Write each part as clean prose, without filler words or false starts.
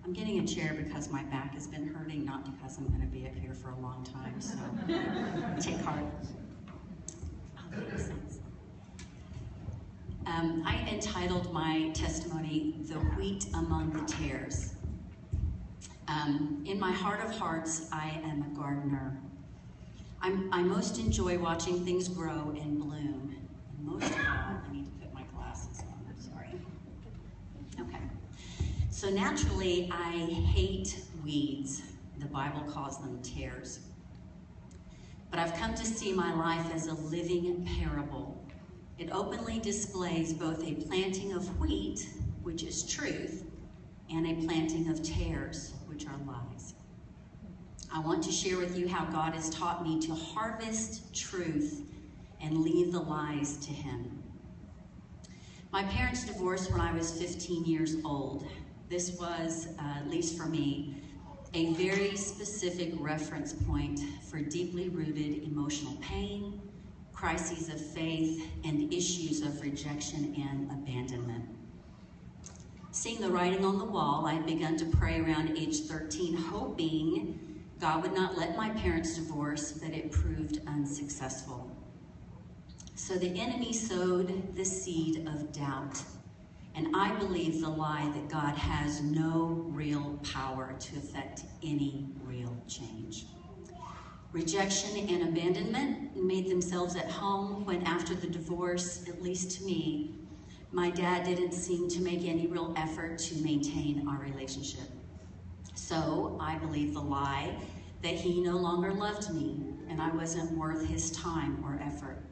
I'm getting a chair because my back has been hurting, not because I'm going to be up here for a long time, so take heart. I entitled my testimony, "The Wheat Among the Tares." In my heart of hearts, I am a gardener. I most enjoy watching things grow and bloom. And most of all, I need to put my glasses on, I'm sorry. Okay. So naturally, I hate weeds. The Bible calls them tares. But I've come to see my life as a living parable. It openly displays both a planting of wheat, which is truth, and a planting of tares, which are lies. I want to share with you how God has taught me to harvest truth and leave the lies to Him. My parents divorced when I was 15 years old. This was, at least for me, a very specific reference point for deeply rooted emotional pain, crises of faith, and issues of rejection and abandonment. Seeing the writing on the wall, I had begun to pray around age 13, hoping God would not let my parents divorce, but it proved unsuccessful. So the enemy sowed the seed of doubt, and I believe the lie that God has no real power to effect any real change. Rejection and abandonment made themselves at home when, after the divorce, at least to me, my dad didn't seem to make any real effort to maintain our relationship. So I believed the lie that he no longer loved me and I wasn't worth his time or effort.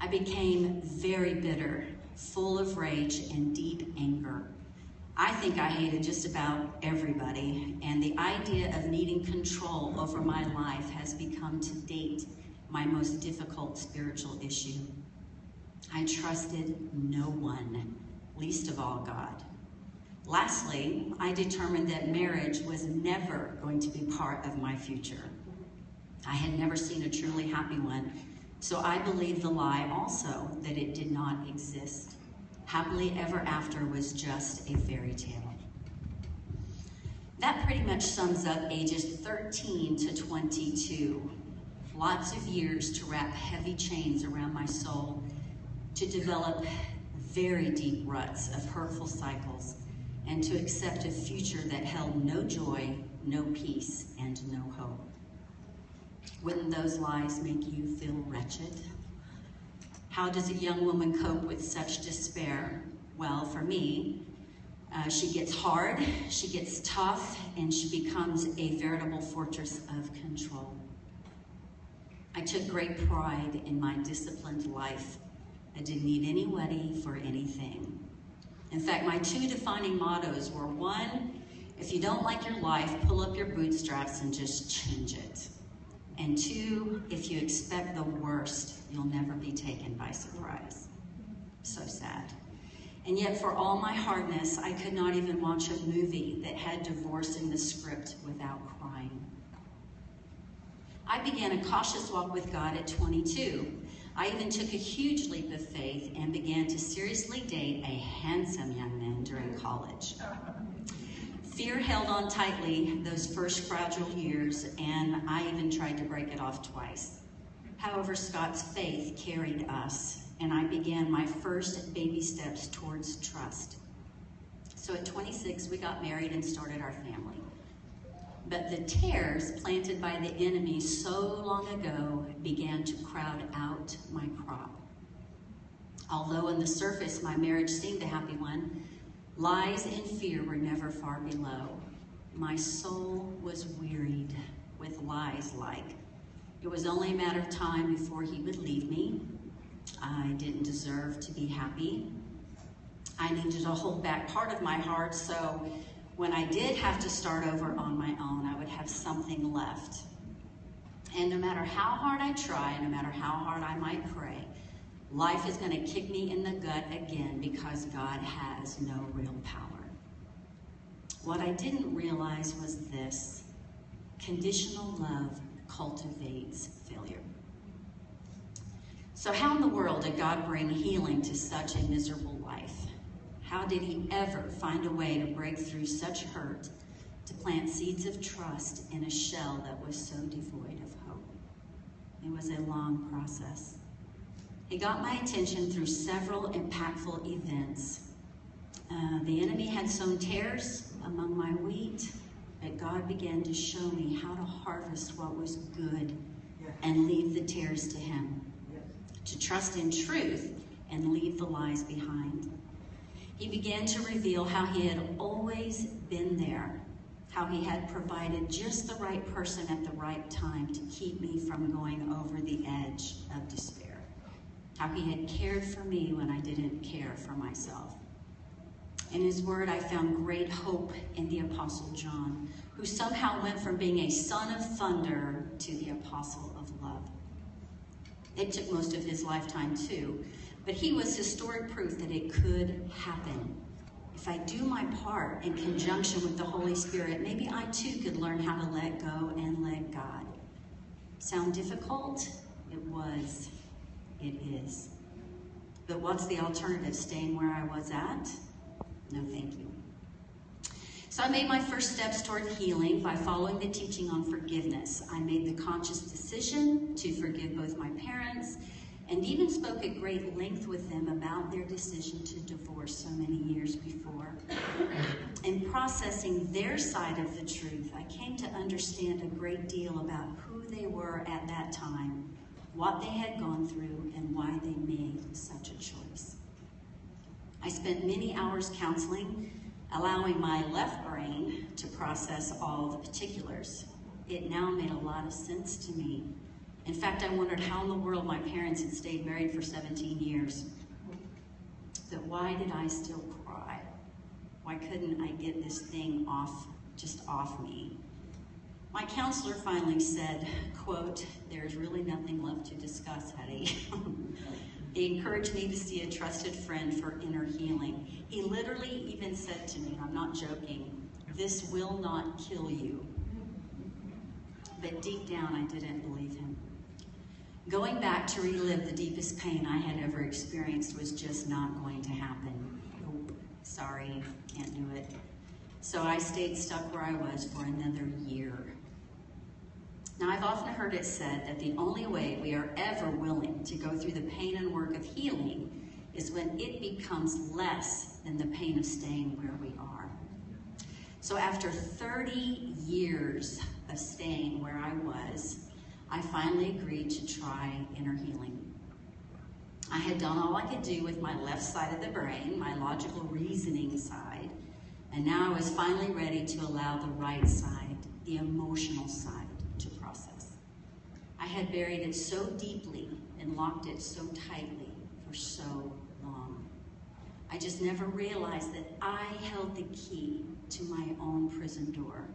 I became very bitter, full of rage and deep anger. I think I hated just about everybody, and the idea of needing control over my life has become to date my most difficult spiritual issue. I trusted no one, least of all God. Lastly, I determined that marriage was never going to be part of my future. I had never seen a truly happy one, so I believed the lie also that it did not exist. Happily ever after was just a fairy tale. That pretty much sums up ages 13 to 22. Lots of years to wrap heavy chains around my soul, to develop very deep ruts of hurtful cycles, and to accept a future that held no joy, no peace, and no hope. Wouldn't those lies make you feel wretched? How does a young woman cope with such despair? Well, for me, she gets hard, she gets tough, and she becomes a veritable fortress of control. I took great pride in my disciplined life. I didn't need anybody for anything. In fact, my two defining mottos were: one, if you don't like your life, pull up your bootstraps and just change it. And two, if you expect the worst, you'll never be taken by surprise. So sad. And yet, for all my hardness, I could not even watch a movie that had divorce in the script without crying. I began a cautious walk with God at 22. I even took a huge leap of faith and began to seriously date a handsome young man during college. Fear held on tightly those first fragile years, and I even tried to break it off twice. However, Scott's faith carried us, and I began my first baby steps towards trust. So at 26, we got married and started our family. But the tares planted by the enemy so long ago began to crowd out my crop. Although on the surface my marriage seemed a happy one, lies and fear were never far below. My soul was wearied with lies like it was only a matter of time before he would leave me. I didn't deserve to be happy. I needed to hold back part of my heart, so when I did have to start over on my own, I would have something left. And no matter how hard I try, no matter how hard I might pray, life is going to kick me in the gut again because God has no real power. What I didn't realize was this: conditional love cultivates failure. So how in the world did God bring healing to such a miserable life? How did he ever find a way to break through such hurt, to plant seeds of trust in a shell that was so devoid of hope? It was a long process. He got my attention through several impactful events. The enemy had sown tares among my wheat, but God began to show me how to harvest what was good and leave the tares to him, to trust in truth and leave the lies behind. He began to reveal how he had always been there, how he had provided just the right person at the right time to keep me from going over the edge of despair, how he had cared for me when I didn't care for myself. In his word, I found great hope in the Apostle John, who somehow went from being a son of thunder to the apostle of love. It took most of his lifetime too, but he was historic proof that it could happen. If I do my part in conjunction with the Holy Spirit, maybe I too could learn how to let go and let God. Sound difficult? It was. It is. But what's the alternative? Staying where I was at? No, thank you. So I made my first steps toward healing by following the teaching on forgiveness. I made the conscious decision to forgive both my parents and even spoke at great length with them about their decision to divorce so many years before. In processing their side of the truth, I came to understand a great deal about who they were at that time, what they had gone through, and why they made such a choice. I spent many hours counseling, allowing my left brain to process all the particulars. It now made a lot of sense to me. In fact, I wondered how in the world my parents had stayed married for 17 years. But why did I still cry? Why couldn't I get this thing off me? My counselor finally said, quote, "There's really nothing left to discuss, Hedie." He encouraged me to see a trusted friend for inner healing. He literally even said to me, and I'm not joking, "This will not kill you." But deep down, I didn't believe him. Going back to relive the deepest pain I had ever experienced was just not going to happen. Oh, sorry, can't do it. So I stayed stuck where I was for another year. Now, I've often heard it said that the only way we are ever willing to go through the pain and work of healing is when it becomes less than the pain of staying where we are. So after 30 years of staying where I was, I finally agreed to try inner healing. I had done all I could do with my left side of the brain, my logical reasoning side, and now I was finally ready to allow the right side, the emotional side, to process. I had buried it so deeply and locked it so tightly for so long. I just never realized that I held the key to my own prison door.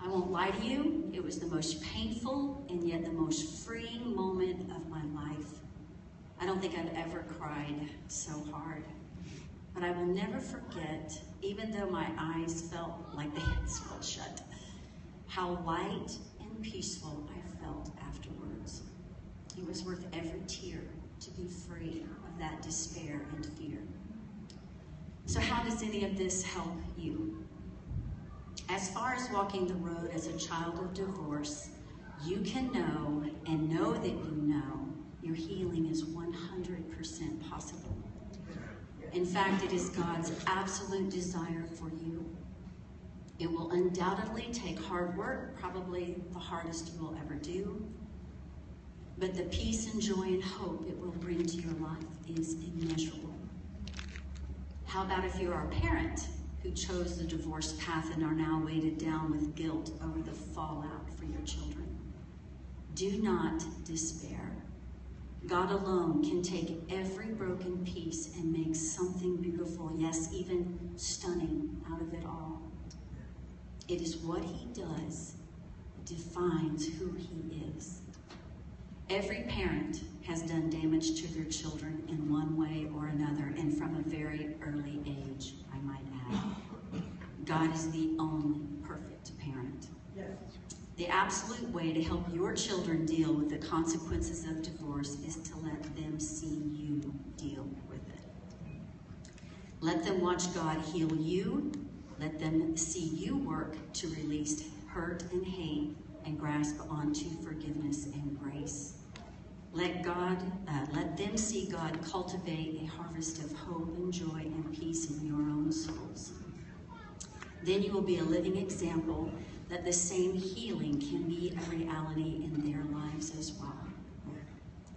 I won't lie to you, it was the most painful and yet the most freeing moment of my life. I don't think I've ever cried so hard. But I will never forget, even though my eyes felt like they had swelled shut, how light and peaceful I felt afterwards. It was worth every tear to be free of that despair and fear. So how does any of this help you? As far as walking the road as a child of divorce, you can know and know that you know your healing is 100% possible. In fact, it is God's absolute desire for you. It will undoubtedly take hard work, probably the hardest you will ever do. But the peace and joy and hope it will bring to your life is immeasurable. How about if you're a parent who chose the divorce path and are now weighted down with guilt over the fallout for your children? Do not despair. God alone can take every broken piece and make something beautiful, yes, even stunning out of it all. It is what he does that defines who he is. Every parent has done damage to their children in one way or another, and from a very early age, I might add. God is the only perfect parent. Yes. The absolute way to help your children deal with the consequences of divorce is to let them see you deal with it. Let them watch God heal you. Let them see you work to release hurt and hate and grasp onto forgiveness and grace. Let them see God cultivate a harvest of hope and joy and peace in your own souls. Then you will be a living example that the same healing can be a reality in their lives as well.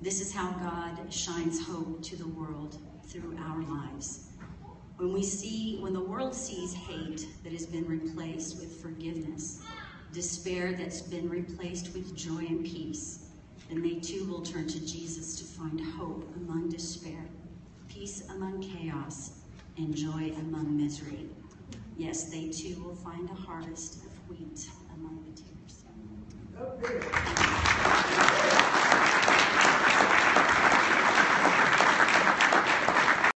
This is how God shines hope to the world through our lives. When the world sees hate that has been replaced with forgiveness, despair that's been replaced with joy and peace, then they too will turn to Jesus to find hope among despair, peace among chaos, and joy among misery. Yes, they too will find a harvest of wheat among the tares.